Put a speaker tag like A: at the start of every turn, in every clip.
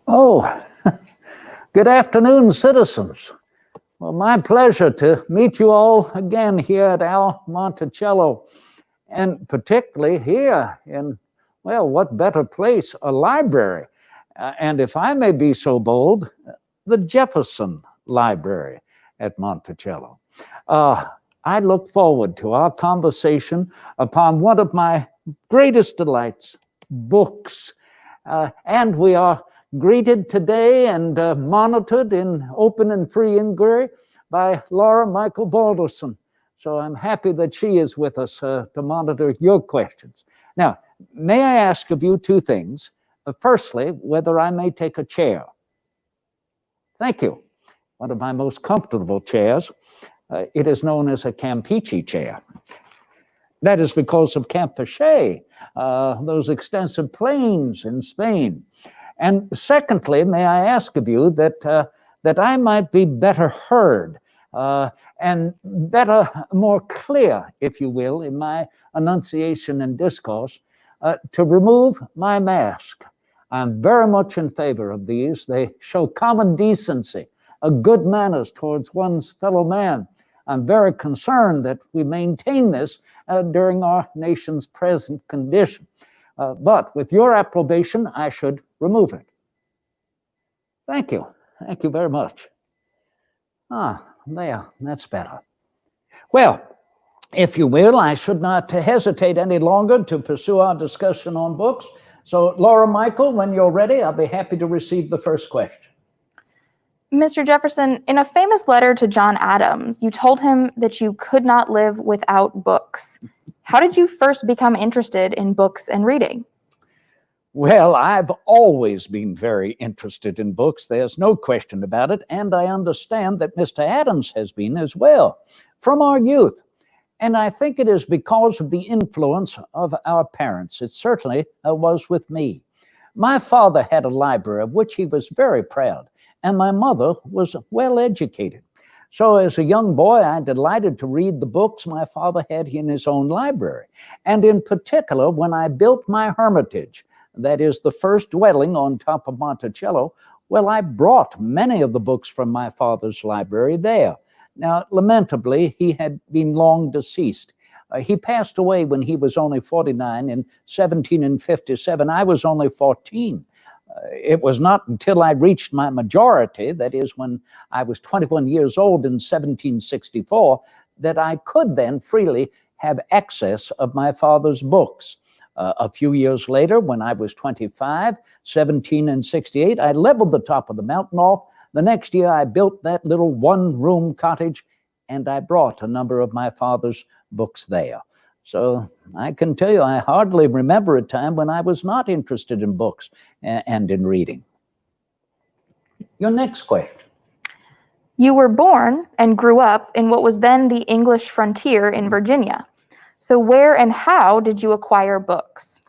A: Oh, good afternoon, citizens. Well, my pleasure to meet you all again here at our Monticello, and particularly here in, well, what better place, a library. And if I may be so bold, the Jefferson Library at Monticello. I look forward to our conversation upon one of my greatest delights, books. And we are greeted today and monitored in open and free inquiry by Laura Michael Balderson. So I'm happy that she is with us to monitor your questions. Now, may I ask of you two things? Firstly, whether I may take a chair. Thank you. One of my most comfortable chairs. It is known as a Campeche chair. That is because of Campeche, those extensive plains in Spain. And secondly, may I ask of you that I might be better heard and better, more clear, if you will, in my enunciation and discourse, to remove my mask. I'm very much in favor of these. They show common decency, a good manners towards one's fellow man. I'm very concerned that we maintain this during our nation's present condition. But with your approbation, I should remove it. Thank you. Thank you very much. There, that's better. Well, if you will, I should not hesitate any longer to pursue our discussion on books. So, Laura Michael, when you're ready, I'll be happy to receive the first question.
B: Mr. Jefferson, in a famous letter to John Adams, you told him that you could not live without books. How did you first become interested in books and reading?
A: Well, I've always been very interested in books. There's no question about it. And I understand that Mr. Adams has been as well, from our youth. And I think it is because of the influence of our parents. It certainly was with me. My father had a library of which he was very proud, and my mother was well educated. So as a young boy, I delighted to read the books my father had in his own library. And in particular, when I built my hermitage, that is the first dwelling on top of Monticello, well, I brought many of the books from my father's library there. Now, lamentably, he had been long deceased. He passed away when he was only 49 in 1757. I was only 14. It was not until I reached my majority, that is when I was 21 years old in 1764, that I could then freely have access of my father's books. A few years later, when I was 25, 1768, I leveled the top of the mountain off. The next year, I built that little one-room cottage, and I brought a number of my father's books there. So I can tell you, I hardly remember a time when I was not interested in books and in reading. Your next question.
B: You were born and grew up in what was then the English frontier in Virginia. So where and how did you acquire books?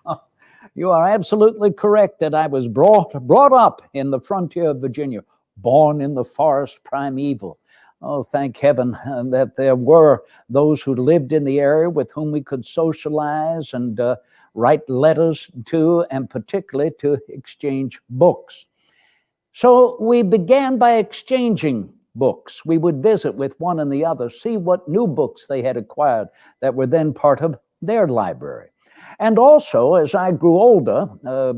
A: You are absolutely correct that I was brought up in the frontier of Virginia, born in the forest primeval. Oh, thank heaven that there were those who lived in the area with whom we could socialize and write letters to, and particularly to exchange books. So we began by exchanging books. We would visit with one and the other, see what new books they had acquired that were then part of their library. And also, as I grew older,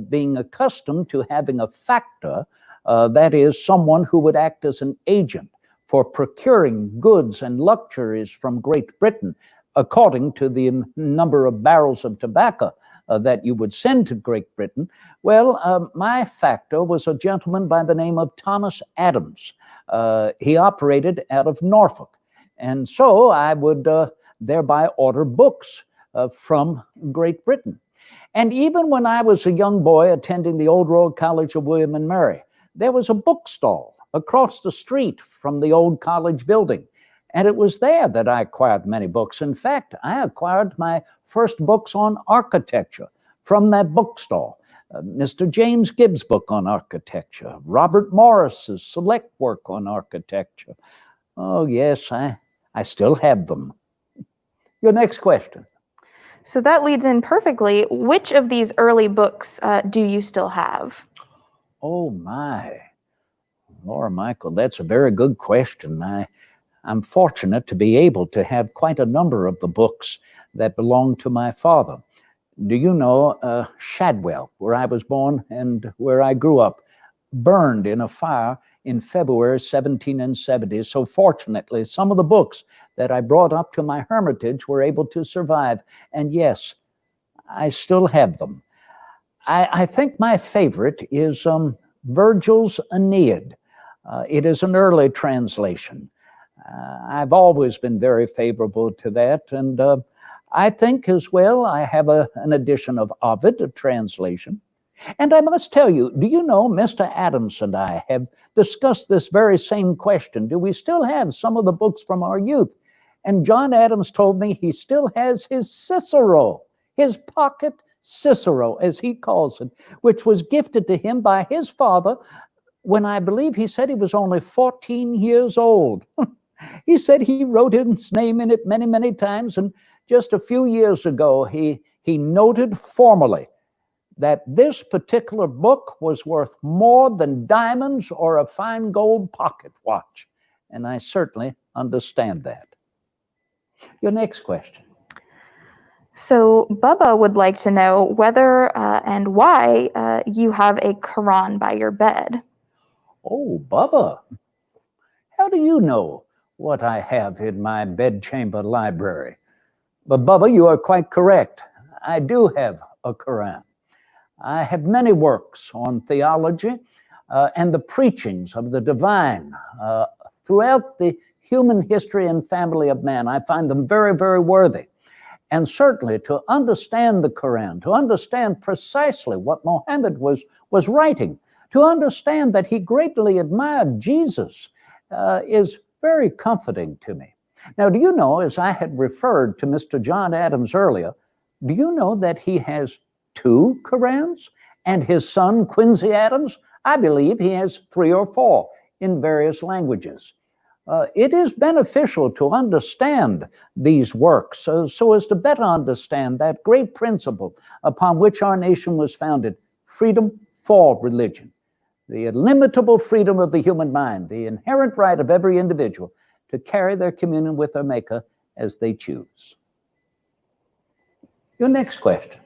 A: being accustomed to having a factor, that is, someone who would act as an agent for procuring goods and luxuries from Great Britain, according to the number of barrels of tobacco that you would send to Great Britain. Well, my factor was a gentleman by the name of Thomas Adams. He operated out of Norfolk. And so I would thereby order books from Great Britain. And even when I was a young boy attending the Old Royal College of William and Mary, there was a bookstall across the street from the old college building. And it was there that I acquired many books. In fact, I acquired my first books on architecture from that bookstall. Mr. James Gibbs' book on architecture, Robert Morris's select work on architecture. Oh, yes, I still have them. Your next question.
B: So that leads in perfectly. Which of these early books do you still have?
A: Oh, my. Laura Michael, that's a very good question. I'm fortunate to be able to have quite a number of the books that belong to my father. Do you know Shadwell, where I was born and where I grew up, burned in a fire in February 1770. So fortunately, some of the books that I brought up to my hermitage were able to survive. And yes, I still have them. I think my favorite is Virgil's Aeneid. It is an early translation. I've always been very favorable to that. And I think as well, I have an edition of Ovid, a translation. And I must tell you, do you know, Mr. Adams and I have discussed this very same question. Do we still have some of the books from our youth? And John Adams told me he still has his Cicero, his pocket Cicero, as he calls it, which was gifted to him by his father when I believe he said he was only 14 years old. He said he wrote his name in it many, many times. And just a few years ago, he noted formally that this particular book was worth more than diamonds or a fine gold pocket watch. And I certainly understand that. Your next question.
B: So Bubba would like to know whether and why you have a Koran by your bed.
A: Oh, Bubba, how do you know what I have in my bedchamber library? But Bubba, you are quite correct. I do have a Koran. I have many works on theology and the preachings of the divine throughout the human history and family of man. I find them very, very worthy. And certainly to understand the Koran, to understand precisely what Muhammad was writing, to understand that he greatly admired Jesus is very comforting to me. Now, do you know, as I had referred to Mr. John Adams earlier, do you know that he has 2 Korans? And his son, Quincy Adams, I believe he has 3 or 4 in various languages. It is beneficial to understand these works so as to better understand that great principle upon which our nation was founded, freedom for religion, the illimitable freedom of the human mind, the inherent right of every individual to carry their communion with their Maker as they choose. Your next question.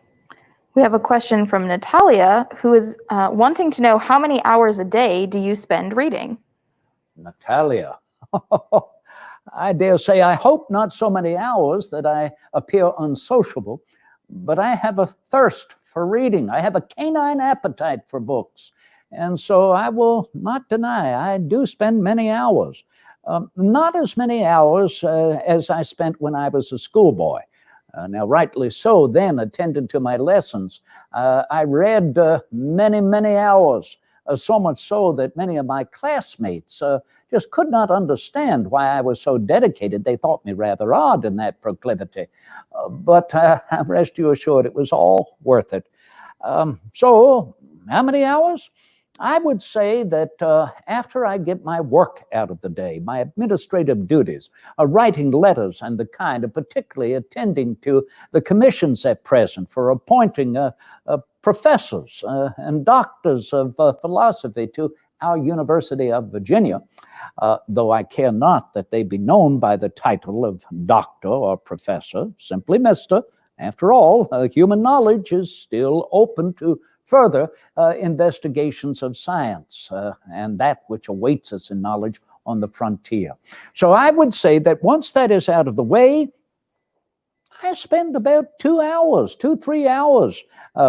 B: We have a question from Natalia, who is wanting to know how many hours a day do you spend reading?
A: Natalia, I dare say, I hope not so many hours that I appear unsociable, but I have a thirst for reading. I have a canine appetite for books. And so I will not deny, I do spend many hours. Not as many hours as I spent when I was a schoolboy. Now, rightly so, then attended to my lessons. I read many, many hours, so much so that many of my classmates just could not understand why I was so dedicated. They thought me rather odd in that proclivity. But rest you assured, it was all worth it. So, how many hours? I would say that after I get my work out of the day, my administrative duties, writing letters and the kind, and particularly attending to the commissions at present for appointing professors and doctors of philosophy to our University of Virginia, though I care not that they be known by the title of doctor or professor, simply Mr. After all, human knowledge is still open to further investigations of science and that which awaits us in knowledge on the frontier. So I would say that once that is out of the way, I spend about 3 hours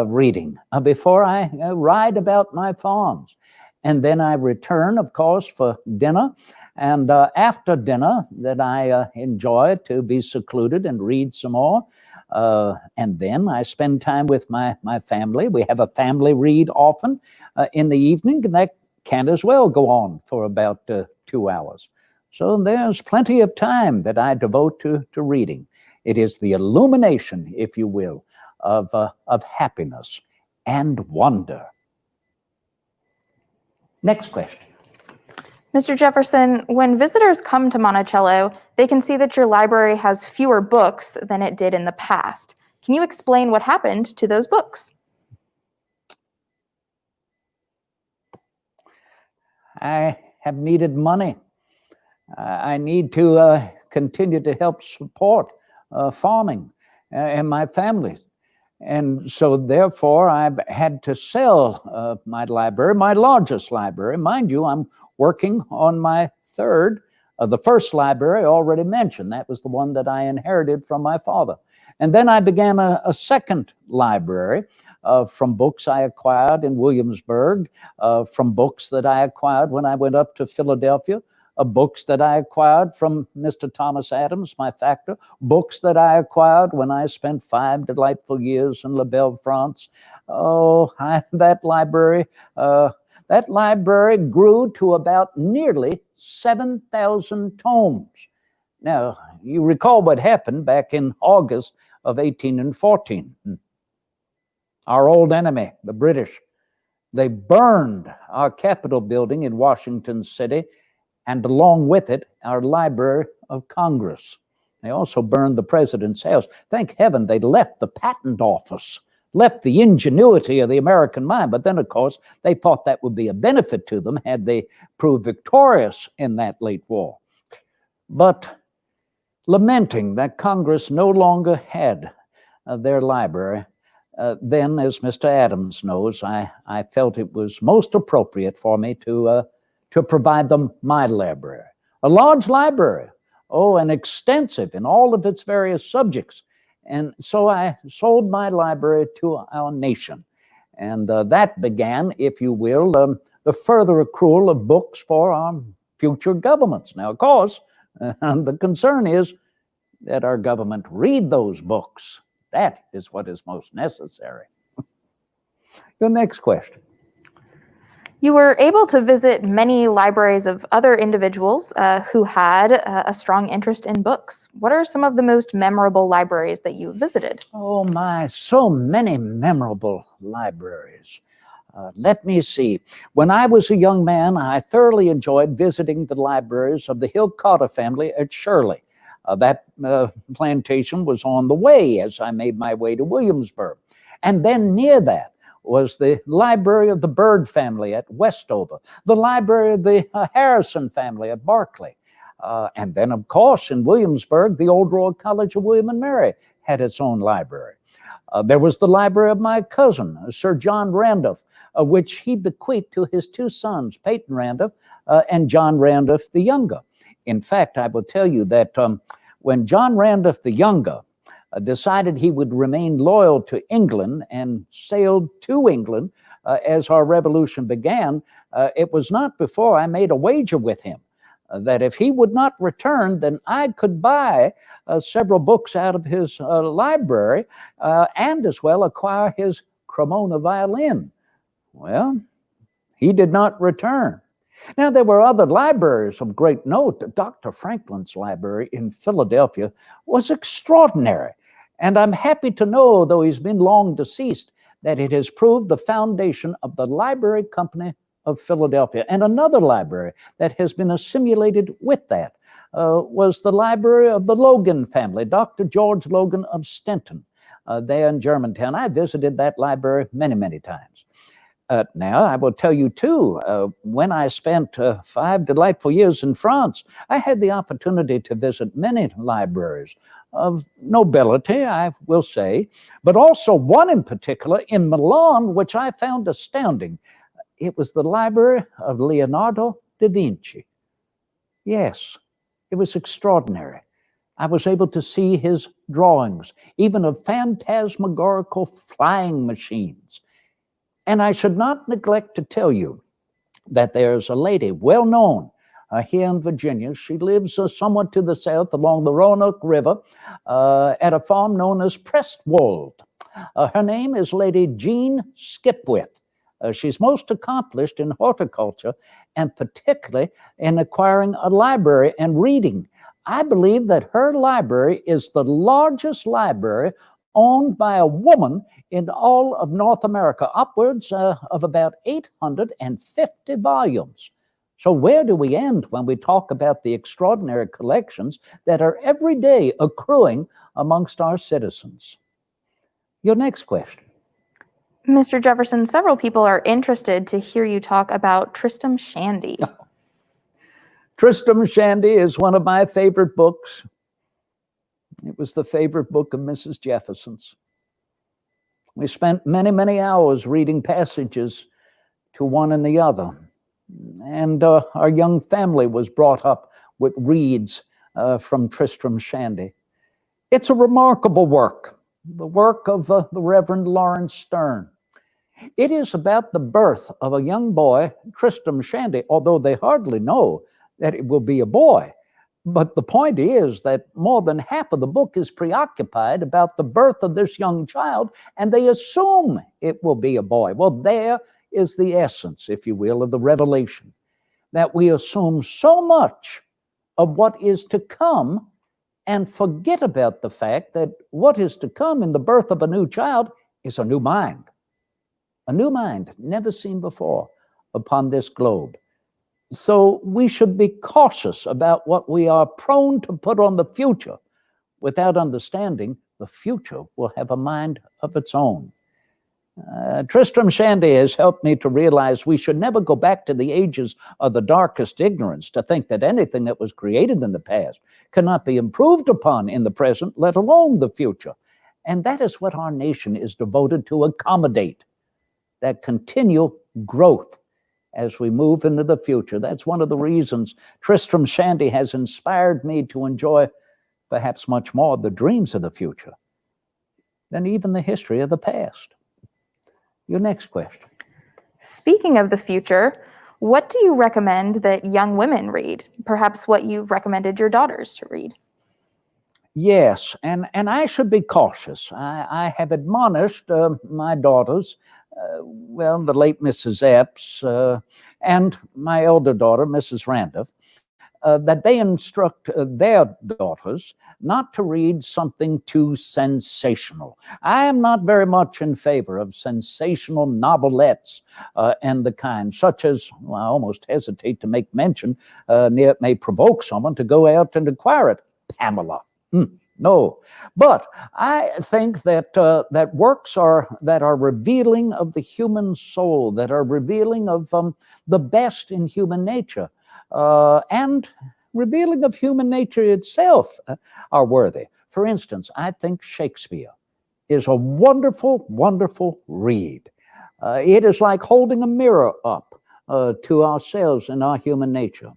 A: reading before I ride about my farms. And then I return, of course, for dinner. And after dinner, that I enjoy to be secluded and read some more. And then I spend time with my family. We have a family read often in the evening, and that can as well go on for about 2 hours. So there's plenty of time that I devote to reading. It is the illumination, if you will, of happiness and wonder. Next question.
B: Mr. Jefferson, when visitors come to Monticello, they can see that your library has fewer books than it did in the past. Can you explain what happened to those books?
A: I have needed money. I need to continue to help support farming and my family. And so therefore, I've had to sell my library, my largest library. Mind you, I'm working on my third. The first library I already mentioned. That was the one that I inherited from my father. And then I began a second library from books I acquired in Williamsburg, from books that I acquired when I went up to Philadelphia, books that I acquired from Mr. Thomas Adams, my factor, books that I acquired when I spent 5 delightful years in La Belle, France. Oh, that library grew to about nearly 7,000 tomes. Now, you recall what happened back in August of 1814. Our old enemy, the British, they burned our Capitol building in Washington City, and along with it, our Library of Congress. They also burned the president's house. Thank heaven they left the patent office, left the ingenuity of the American mind. But then, of course, they thought that would be a benefit to them had they proved victorious in that late war. But lamenting that Congress no longer had their library, then, as Mr. Adams knows, I felt it was most appropriate for me to provide them my library. A large library, and extensive in all of its various subjects. And so I sold my library to our nation. And that began, if you will, the further accrual of books for our future governments. Now, of course, the concern is that our government read those books. That is what is most necessary. Your next question.
B: You were able to visit many libraries of other individuals who had a strong interest in books. What are some of the most memorable libraries that you visited?
A: Oh my, so many memorable libraries. Let me see. When I was a young man, I thoroughly enjoyed visiting the libraries of the Hill Carter family at Shirley. That plantation was on the way as I made my way to Williamsburg. And then near that was the library of the Byrd family at Westover, the library of the Harrison family at Berkeley. And then, of course, in Williamsburg, the Old Royal College of William and Mary had its own library. There was the library of my cousin, Sir John Randolph, which he bequeathed to his 2 sons, Peyton Randolph and John Randolph the Younger. In fact, I will tell you that when John Randolph the Younger decided he would remain loyal to England and sailed to England as our revolution began, it was not before I made a wager with him that if he would not return, then I could buy several books out of his library and as well acquire his Cremona violin. Well, he did not return. Now, there were other libraries of great note. Dr. Franklin's library in Philadelphia was extraordinary. And I'm happy to know, though he's been long deceased, that it has proved the foundation of the Library Company of Philadelphia. And another library that has been assimilated with that was the library of the Logan family, Dr. George Logan of Stenton, there in Germantown. I visited that library many, many times. Now, I will tell you, too, when I spent 5 delightful years in France, I had the opportunity to visit many libraries of nobility, I will say, but also one in particular in Milan, which I found astounding. It was the library of Leonardo da Vinci. Yes, it was extraordinary. I was able to see his drawings, even of phantasmagorical flying machines. And I should not neglect to tell you that there's a lady well known here in Virginia. She lives somewhat to the south along the Roanoke River at a farm known as Prestwold. Her name is Lady Jean Skipwith. She's most accomplished in horticulture and particularly in acquiring a library and reading. I believe that her library is the largest library owned by a woman in all of North America, upwards of about 850 volumes. So where do we end when we talk about the extraordinary collections that are every day accruing amongst our citizens? Your next question.
B: Mr. Jefferson, several people are interested to hear you talk about Tristram Shandy.
A: Tristram Shandy is one of my favorite books. It was the favorite book of Mrs. Jefferson's. We spent many, many hours reading passages to one and the other. And our young family was brought up with reads from Tristram Shandy. It's a remarkable work, the work of the Reverend Lawrence Sterne. It is about the birth of a young boy, Tristram Shandy, although they hardly know that it will be a boy. But the point is that more than half of the book is preoccupied about the birth of this young child, and they assume it will be a boy. Well, there is the essence, if you will, of the revelation, that we assume so much of what is to come and forget about the fact that what is to come in the birth of a new child is a new mind never seen before upon this globe. So we should be cautious about what we are prone to put on the future without understanding the future will have a mind of its own. Tristram Shandy has helped me to realize we should never go back to the ages of the darkest ignorance to think that anything that was created in the past cannot be improved upon in the present, let alone the future. And that is what our nation is devoted to accommodate, that continual growth as we move into the future. That's one of the reasons Tristram Shandy has inspired me to enjoy perhaps much more the dreams of the future than even the history of the past. Your next question.
B: Speaking of the future, what do you recommend that young women read? Perhaps what you've recommended your daughters to read?
A: Yes, and I should be cautious. I have admonished my daughters, the late Mrs. Epps and my elder daughter, Mrs. Randolph, that they instruct their daughters not to read something too sensational. I am not very much in favor of sensational novelettes and the kind, such as, well, I almost hesitate to make mention, it may provoke someone to go out and acquire it, Pamela. No, but I think that that works that are revealing of the human soul, that are revealing of the best in human nature, and revealing of human nature itself are worthy. For instance, I think Shakespeare is a wonderful, wonderful read. It is like holding a mirror up to ourselves and our human nature.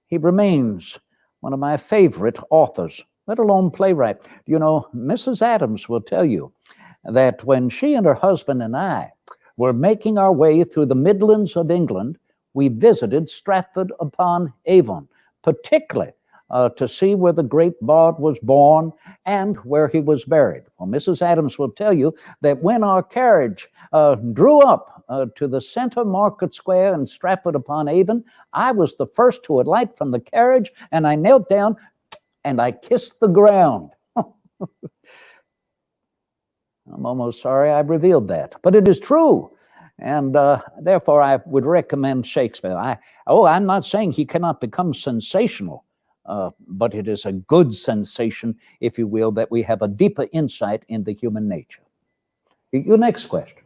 A: He remains one of my favorite authors, let alone playwright. You know, Mrs. Adams will tell you that when she and her husband and I were making our way through the Midlands of England, we visited Stratford-upon-Avon, particularly to see where the great bard was born and where he was buried. Well, Mrs. Adams will tell you that when our carriage drew up to the center market square in Stratford-upon-Avon, I was the first to alight from the carriage, and I knelt down and I kissed the ground. I'm almost sorry I revealed that, but it is true. And therefore, I would recommend Shakespeare. I'm not saying he cannot become sensational, but it is a good sensation, if you will, that we have a deeper insight into human nature. Your next question.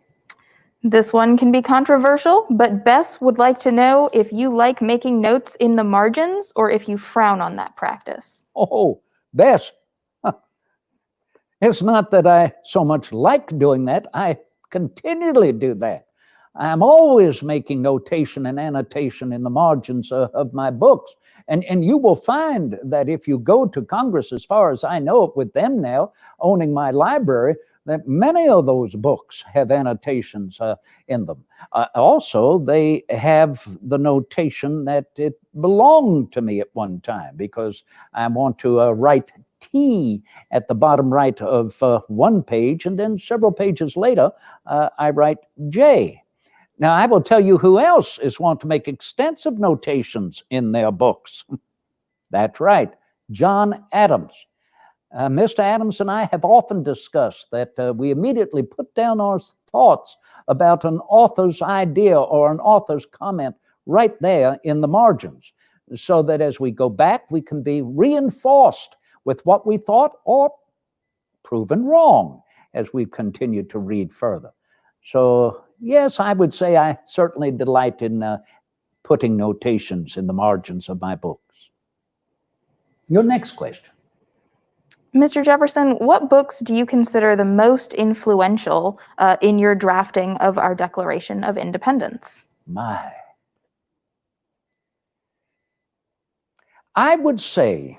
B: This one can be controversial, but Bess would like to know if you like making notes in the margins or if you frown on that practice.
A: Oh, Bess, it's not that I so much like doing that. I continually do that. I'm always making notation and annotation in the margins of my books. And you will find that if you go to Congress, as far as I know, with them now owning my library, that many of those books have annotations in them. Also, they have the notation that it belonged to me at one time, because I want to write T at the bottom right of one page, and then several pages later, I write J. Now, I will tell you who else is want to make extensive notations in their books. That's right, John Adams. Mr. Adams and I have often discussed that we immediately put down our thoughts about an author's idea or an author's comment right there in the margins, so that as we go back, we can be reinforced with what we thought or proven wrong as we continue to read further. So, yes, I would say I certainly delight in putting notations in the margins of my books. Your next question.
B: Mr. Jefferson, what books do you consider the most influential in your drafting of our Declaration of Independence?
A: I would say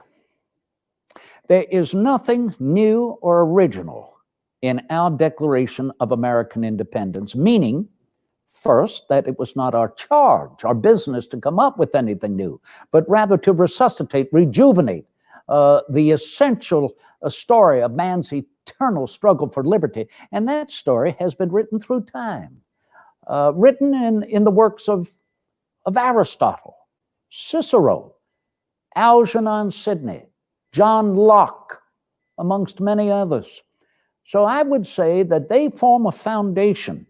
A: there is nothing new or original in our Declaration of American Independence, meaning, first, that it was not our charge, our business to come up with anything new, but rather to resuscitate, rejuvenate the essential story of man's eternal struggle for liberty. And that story has been written through time, written in the works of Aristotle, Cicero, Algernon Sidney, John Locke, amongst many others. So I would say that they form a foundation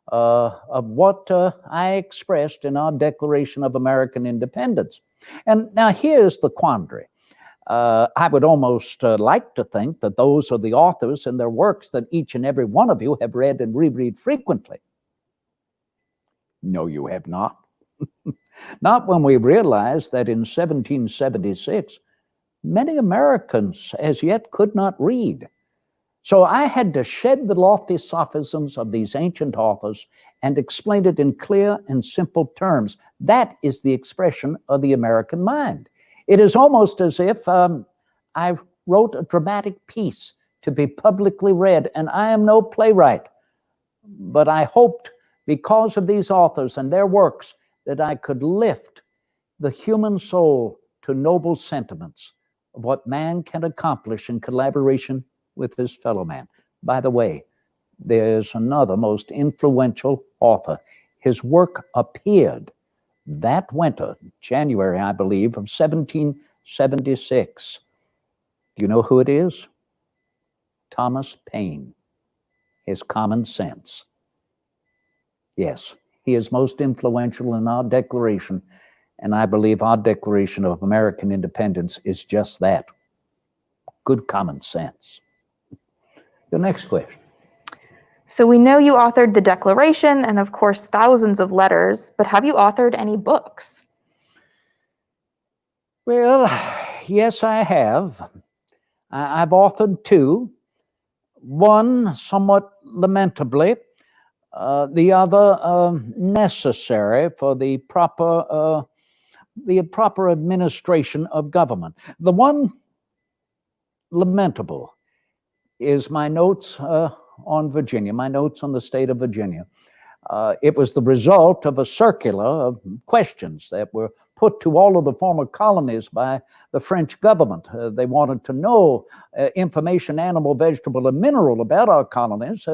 A: of what I expressed in our Declaration of American Independence. And now here's the quandary. I would almost like to think that those are the authors and their works that each and every one of you have read and reread frequently. No, you have not. Not when we realize that in 1776, many Americans as yet could not read. So I had to shed the lofty sophisms of these ancient authors and explain it in clear and simple terms. That is the expression of the American mind. It is almost as if I wrote a dramatic piece to be publicly read, and I am no playwright. But I hoped, because of these authors and their works, that I could lift the human soul to noble sentiments of what man can accomplish in collaboration with his fellow man. By the way, there's another most influential author. His work appeared that winter, January, I believe, of 1776. Do you know who it is? Thomas Paine. His Common Sense. Yes, he is most influential in our Declaration, and I believe our Declaration of American Independence is just that. Good common sense. The next question.
B: So we know you authored the Declaration and, of course, thousands of letters, but have you authored any books?
A: Well, yes, I have. I've authored two. One somewhat lamentably, the other necessary for the proper administration of government. The one lamentable is my notes on Virginia, my notes on the state of Virginia. It was the result of a circular of questions that were put to all of the former colonies by the French government. They wanted to know information, animal, vegetable, and mineral about our colonies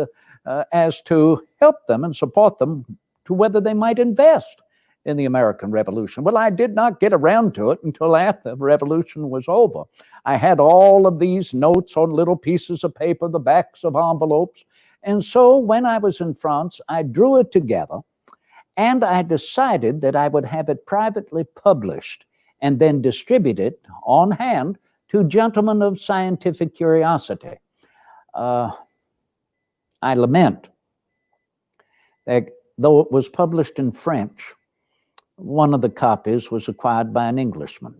A: as to help them and support them to whether they might invest in the American Revolution. Well, I did not get around to it until after the Revolution was over. I had all of these notes on little pieces of paper, the backs of envelopes. And so when I was in France, I drew it together and I decided that I would have it privately published and then distributed on hand to gentlemen of scientific curiosity. I lament that though it was published in French, one of the copies was acquired by an Englishman.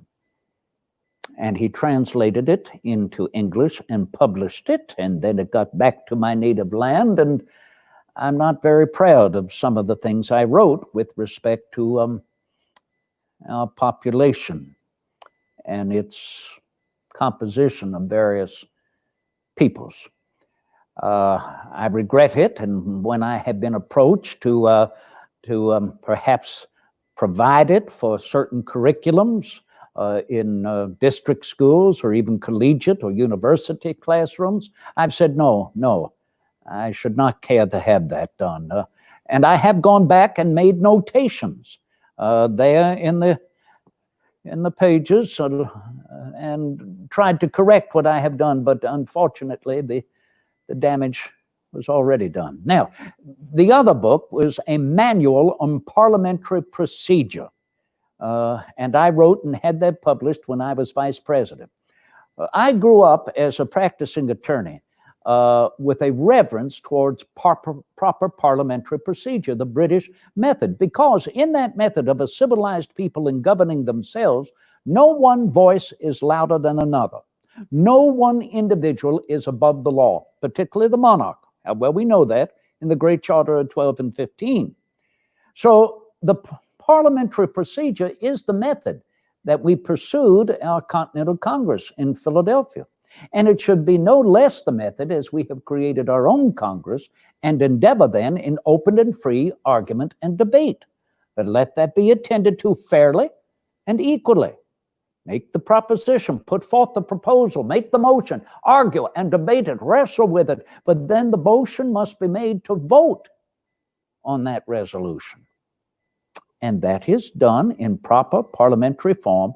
A: And he translated it into English and published it, and then it got back to my native land, and I'm not very proud of some of the things I wrote with respect to our population and its composition of various peoples. I regret it, and when I have been approached to perhaps provide it for certain curriculums in district schools or even collegiate or university classrooms, I've said no, I should not care to have that done. And I have gone back and made notations there in the pages and tried to correct what I have done, but unfortunately the damage was already done. Now, the other book was a manual on parliamentary procedure. And I wrote and had that published when I was vice president. I grew up as a practicing attorney with a reverence towards proper parliamentary procedure, the British method, because in that method of a civilized people in governing themselves, no one voice is louder than another. No one individual is above the law, particularly the monarch. Well, we know that in the Great Charter of 12 and 15. So the parliamentary procedure is the method that we pursued at our Continental Congress in Philadelphia. And it should be no less the method as we have created our own Congress and endeavor then in open and free argument and debate. But let that be attended to fairly and equally. Make the proposition, put forth the proposal, make the motion, argue and debate it, wrestle with it, but then the motion must be made to vote on that resolution. And that is done in proper parliamentary form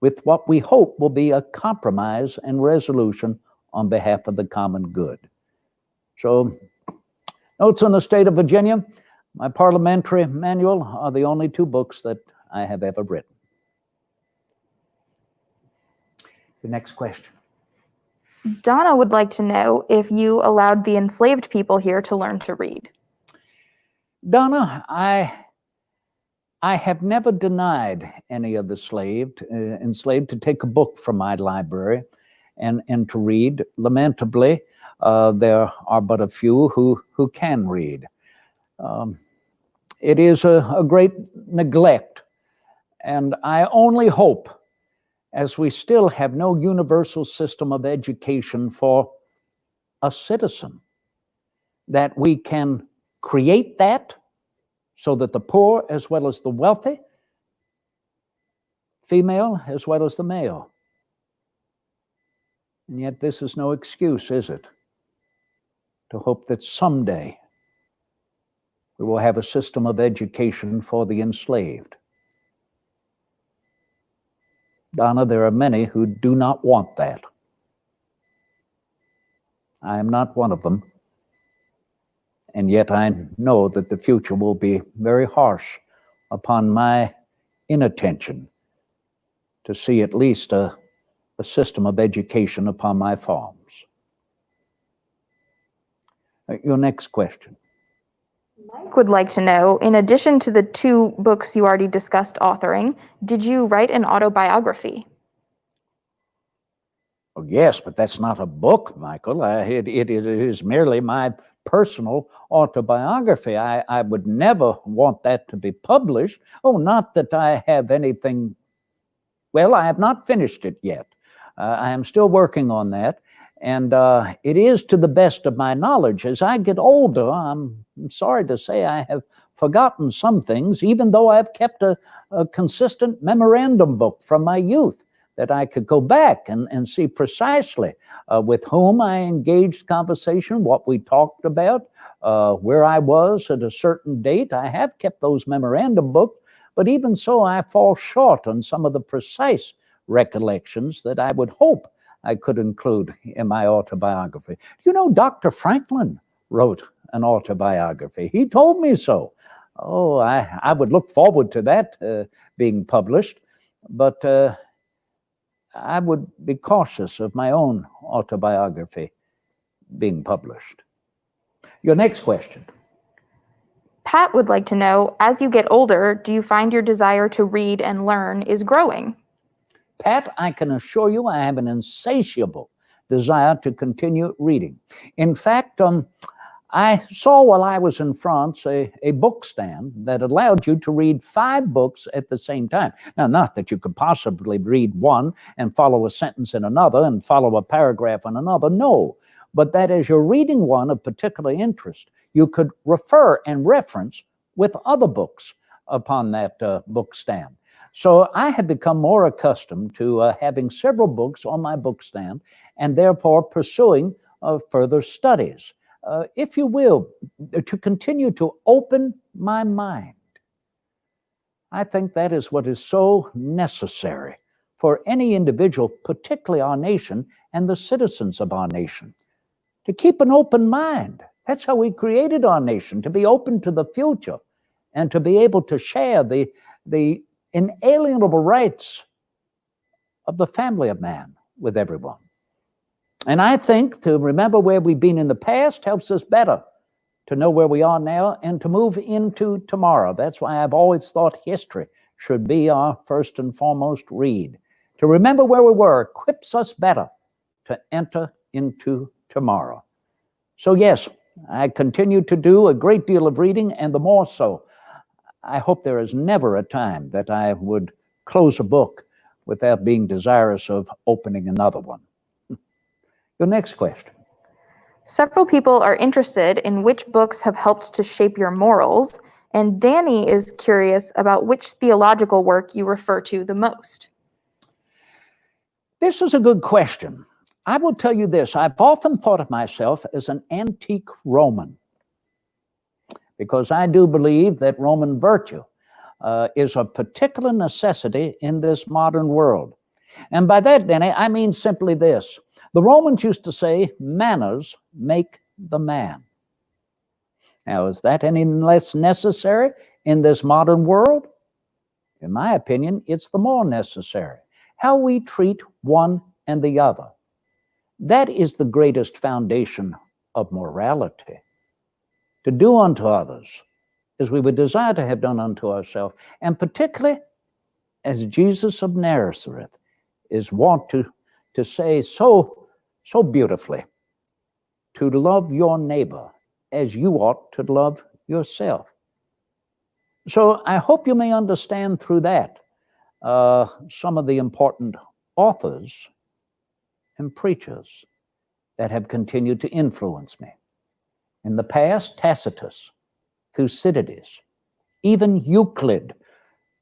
A: with what we hope will be a compromise and resolution on behalf of the common good. So, Notes on the State of Virginia, my parliamentary manual are the only two books that I have ever written. The next question.
B: Donna would like to know if you allowed the enslaved people here to learn to read.
A: Donna, I have never denied any of the enslaved to take a book from my library and to read. Lamentably, there are but a few who can read. It is a great neglect, and I only hope, as we still have no universal system of education for a citizen, that we can create that so that the poor as well as the wealthy, female as well as the male. And yet this is no excuse, is it? To hope that someday we will have a system of education for the enslaved. Donna, there are many who do not want that. I am not one of them. And yet I know that the future will be very harsh upon my inattention to see at least a system of education upon my farms. Your next question.
B: Mike would like to know, in addition to the 2 books you already discussed authoring, did you write an autobiography?
A: Oh, yes, but that's not a book, Michael. It is merely my personal autobiography. I would never want that to be published. Oh, not that I have anything. Well, I have not finished it yet. I am still working on that. And it is to the best of my knowledge. As I get older, I'm sorry to say I have forgotten some things, even though I've kept a consistent memorandum book from my youth that I could go back and see precisely with whom I engaged conversation, what we talked about, where I was at a certain date. I have kept those memorandum books, but even so, I fall short on some of the precise recollections that I would hope I could include in my autobiography. You know, Dr. Franklin wrote an autobiography. He told me so. Oh, I would look forward to that being published, but I would be cautious of my own autobiography being published. Your next question.
B: Pat would like to know, as you get older, do you find your desire to read and learn is growing?
A: Pat, I can assure you I have an insatiable desire to continue reading. In fact, I saw while I was in France a book stand that allowed you to read 5 books at the same time. Now, not that you could possibly read one and follow a sentence in another and follow a paragraph in another, no. But that as you're reading one of particular interest, you could refer and reference with other books upon that book stand. So I have become more accustomed to having several books on my book stand and therefore pursuing further studies. If you will, to continue to open my mind. I think that is what is so necessary for any individual, particularly our nation and the citizens of our nation, to keep an open mind. That's how we created our nation, to be open to the future and to be able to share the inalienable rights of the family of man with everyone. And I think to remember where we've been in the past helps us better to know where we are now and to move into tomorrow. That's why I've always thought history should be our first and foremost read. To remember where we were equips us better to enter into tomorrow. So yes, I continue to do a great deal of reading, and the more so, I hope there is never a time that I would close a book without being desirous of opening another one. Your next question.
B: Several people are interested in which books have helped to shape your morals, and Danny is curious about which theological work you refer to the most.
A: This is a good question. I will tell you this, I've often thought of myself as an antique Roman, because I do believe that Roman virtue is a particular necessity in this modern world. And by that, Danny, I mean simply this. The Romans used to say, manners make the man. Now, is that any less necessary in this modern world? In my opinion, it's the more necessary. How we treat one and the other. That is the greatest foundation of morality. To do unto others as we would desire to have done unto ourselves, and particularly as Jesus of Nazareth is wont to say so beautifully, to love your neighbor as you ought to love yourself. So I hope you may understand through that some of the important authors and preachers that have continued to influence me. In the past, Tacitus, Thucydides, even Euclid.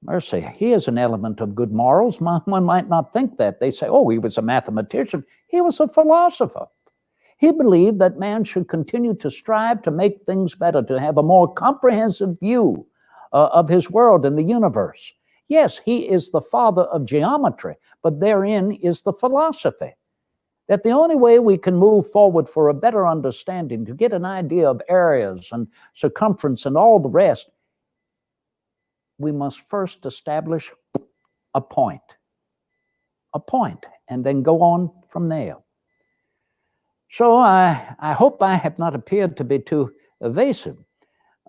A: Mercy, he is an element of good morals. One might not think that. They say, oh, he was a mathematician. He was a philosopher. He believed that man should continue to strive to make things better, to have a more comprehensive view of his world and the universe. Yes, he is the father of geometry, but therein is the philosophy. That the only way we can move forward for a better understanding, to get an idea of areas and circumference and all the rest, we must first establish a point, and then go on from there. So I hope I have not appeared to be too evasive,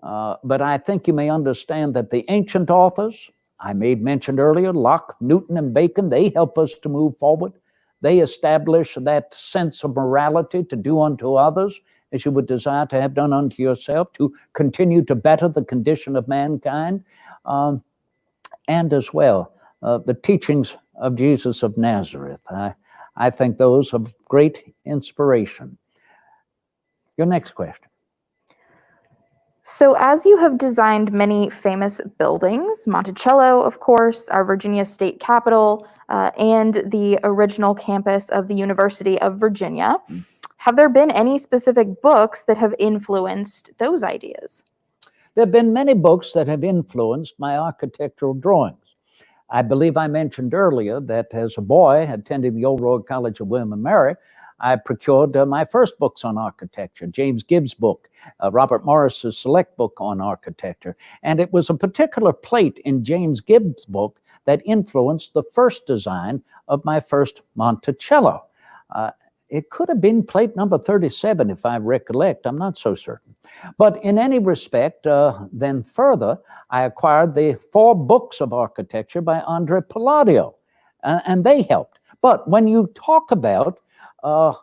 A: but I think you may understand that the ancient authors, I made mention earlier, Locke, Newton, and Bacon, they help us to move forward. They establish that sense of morality to do unto others as you would desire to have done unto yourself, to continue to better the condition of mankind, and as well, the teachings of Jesus of Nazareth. I think those of great inspiration. Your next question.
B: So as you have designed many famous buildings, Monticello, of course, our Virginia state capitol, and the original campus of the University of Virginia, have there been any specific books that have influenced those ideas?
A: There have been many books that have influenced my architectural drawings. I believe I mentioned earlier that as a boy attending the Old Royal College of William and Mary, I procured my first books on architecture, James Gibbs' book, Robert Morris's select book on architecture. And it was a particular plate in James Gibbs' book that influenced the first design of my first Monticello. It could have been plate number 37, if I recollect. I'm not so certain. But in any respect, then further, I acquired the 4 books of architecture by Andre Palladio, and they helped. But when you talk about our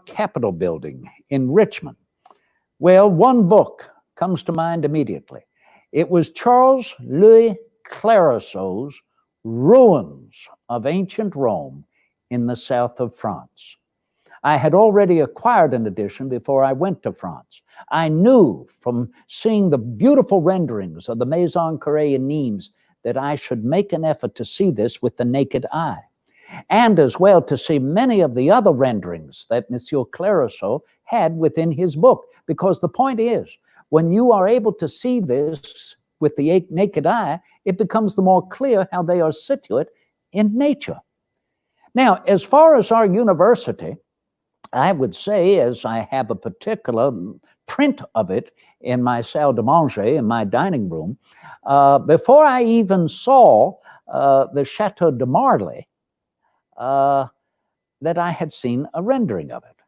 A: Capitol building in Richmond, well, one book comes to mind immediately. It was Charles Louis Clarisseau's Ruins of Ancient Rome in the south of France. I had already acquired an edition before I went to France. I knew from seeing the beautiful renderings of the Maison Carrée in Nimes that I should make an effort to see this with the naked eye, and as well to see many of the other renderings that Monsieur Clarisseau had within his book. Because the point is, when you are able to see this with the naked eye, it becomes the more clear how they are situate in nature. Now, as far as our university, I would say, as I have a particular print of it in my salle de manger, in my dining room, before I even saw the Chateau de Marly, that I had seen a rendering of it.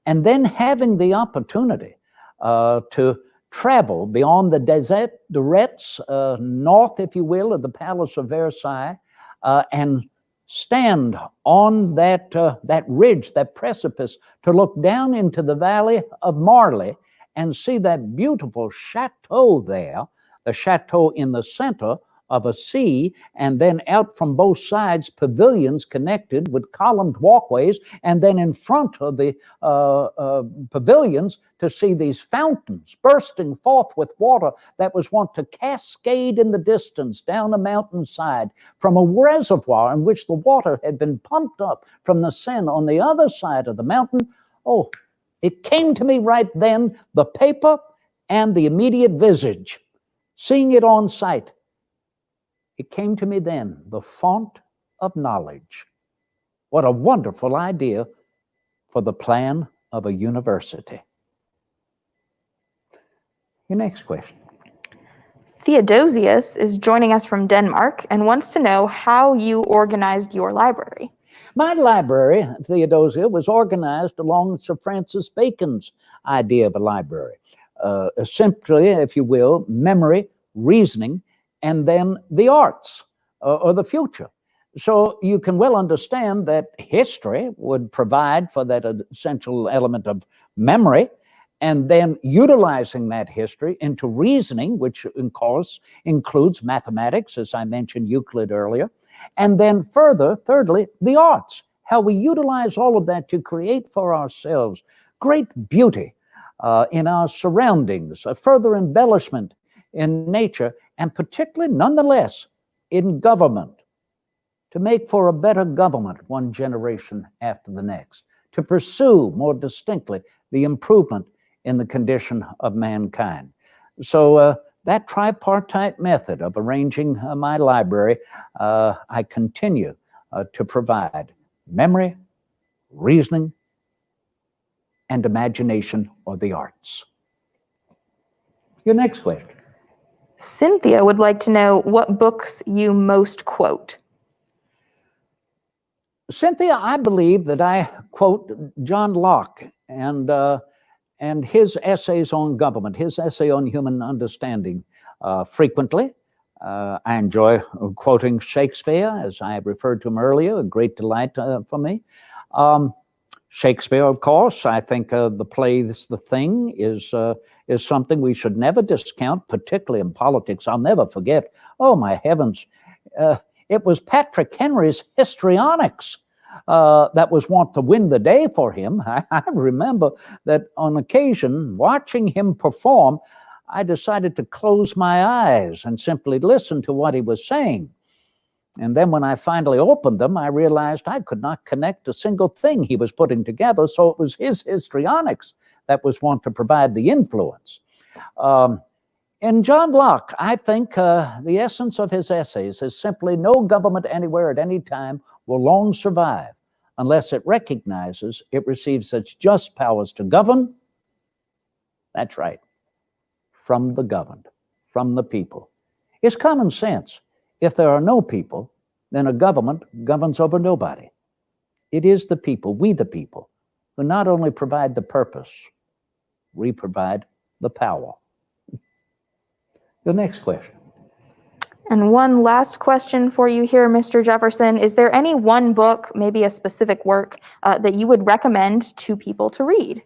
A: And then having the opportunity to travel beyond the deserts, north, if you will, of the Palace of Versailles, and stand on that ridge, that precipice, to look down into the valley of Marly and see that beautiful chateau there, the chateau in the center of a sea, and then out from both sides, pavilions connected with columned walkways, and then in front of the pavilions to see these fountains bursting forth with water that was wont to cascade in the distance down a mountainside from a reservoir in which the water had been pumped up from the Seine on the other side of the mountain. Oh, it came to me right then, the paper and the immediate visage, seeing it on sight. It came to me then, the font of knowledge. What a wonderful idea for the plan of a university. Your next question.
B: Theodosius is joining us from Denmark and wants to know how you organized your library.
A: My library, Theodosia, was organized along Sir Francis Bacon's idea of a library. Simply, if you will, memory, reasoning, and then the arts, or the future. So you can well understand that history would provide for that essential element of memory, and then utilizing that history into reasoning, which of course includes mathematics, as I mentioned Euclid earlier, and then further, thirdly, the arts, how we utilize all of that to create for ourselves great beauty in our surroundings, a further embellishment in nature, and particularly, nonetheless, in government, to make for a better government one generation after the next, to pursue more distinctly the improvement in the condition of mankind. So that tripartite method of arranging my library, I continue to provide memory, reasoning, and imagination, or the arts. Your next question.
B: Cynthia would like to know what books you most quote.
A: Cynthia, I believe that I quote John Locke and his essays on government, his essay on human understanding frequently. I enjoy quoting Shakespeare, as I referred to him earlier, a great delight for me. Shakespeare, of course, I think the play The Thing is something we should never discount, particularly in politics. I'll never forget, oh my heavens, it was Patrick Henry's histrionics that was wont to win the day for him. I remember that on occasion, watching him perform, I decided to close my eyes and simply listen to what he was saying. And then when I finally opened them, I realized I could not connect a single thing he was putting together, so it was his histrionics that was wont to provide the influence. In John Locke, I think the essence of his essays is simply no government anywhere at any time will long survive unless it recognizes it receives its just powers to govern. That's right, from the governed, from the people. It's common sense. If there are no people, then a government governs over nobody. It is the people, we the people, who not only provide the purpose, we provide the power. The next question.
B: And one last question for you here, Mr. Jefferson. Is there any one book, maybe a specific work, that you would recommend to people to read?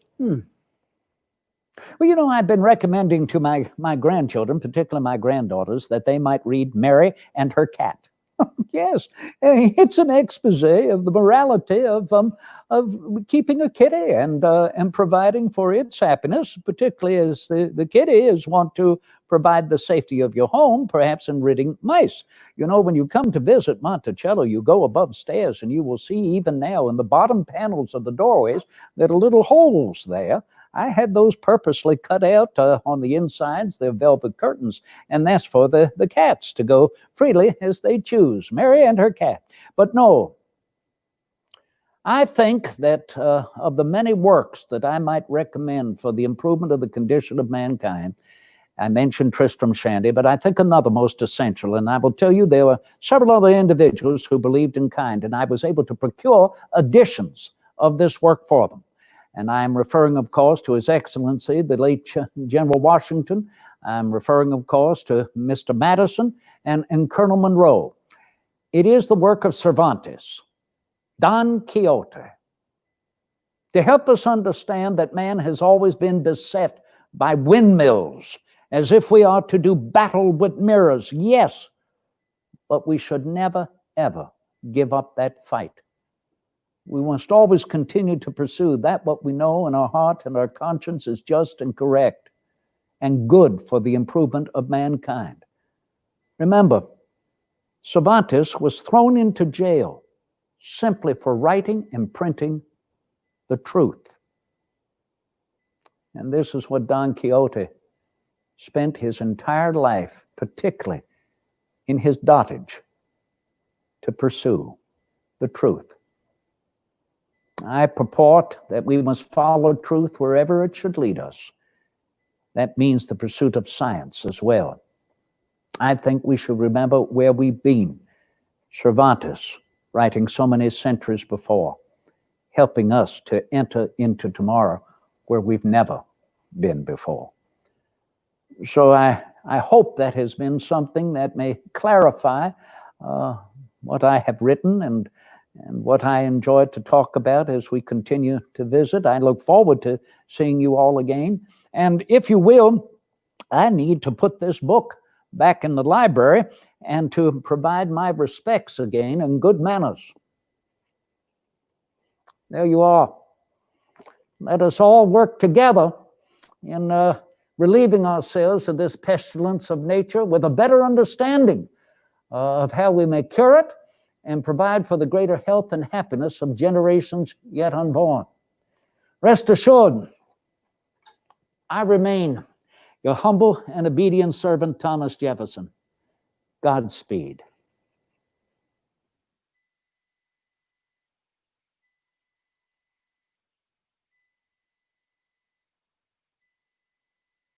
A: Well, you know, I've been recommending to my grandchildren, particularly my granddaughters, that they might read Mary and Her Cat. Yes, it's an expose of the morality of keeping a kitty and providing for its happiness, particularly as the kitty is wont to provide the safety of your home, perhaps in ridding mice. You know, when you come to visit Monticello, you go above stairs and you will see even now in the bottom panels of the doorways, there are little holes there. I had those purposely cut out on the insides. They're velvet curtains, and that's for the cats to go freely as they choose. Mary and Her Cat. But no, I think that of the many works that I might recommend for the improvement of the condition of mankind, I mentioned Tristram Shandy, but I think another most essential, and I will tell you there were several other individuals who believed in kind, and I was able to procure editions of this work for them. And I'm referring, of course, to His Excellency, the late General Washington. I'm referring, of course, to Mr. Madison and Colonel Monroe. It is the work of Cervantes, Don Quixote, to help us understand that man has always been beset by windmills, as if we are to do battle with mirrors. Yes, but we should never, ever give up that fight. We must always continue to pursue that what we know in our heart and our conscience is just and correct and good for the improvement of mankind. Remember, Cervantes was thrown into jail simply for writing and printing the truth. And this is what Don Quixote spent his entire life, particularly in his dotage, to pursue the truth. I purport that we must follow truth wherever it should lead us. That means the pursuit of science as well. I think we should remember where we've been. Cervantes, writing so many centuries before, helping us to enter into tomorrow where we've never been before. So I hope that has been something that may clarify what I have written and what I enjoy to talk about as we continue to visit. I look forward to seeing you all again. And if you will, I need to put this book back in the library and to provide my respects again and good manners. There you are. Let us all work together in relieving ourselves of this pestilence of nature with a better understanding of how we may cure it and provide for the greater health and happiness of generations yet unborn. Rest assured, I remain your humble and obedient servant, Thomas Jefferson. Godspeed.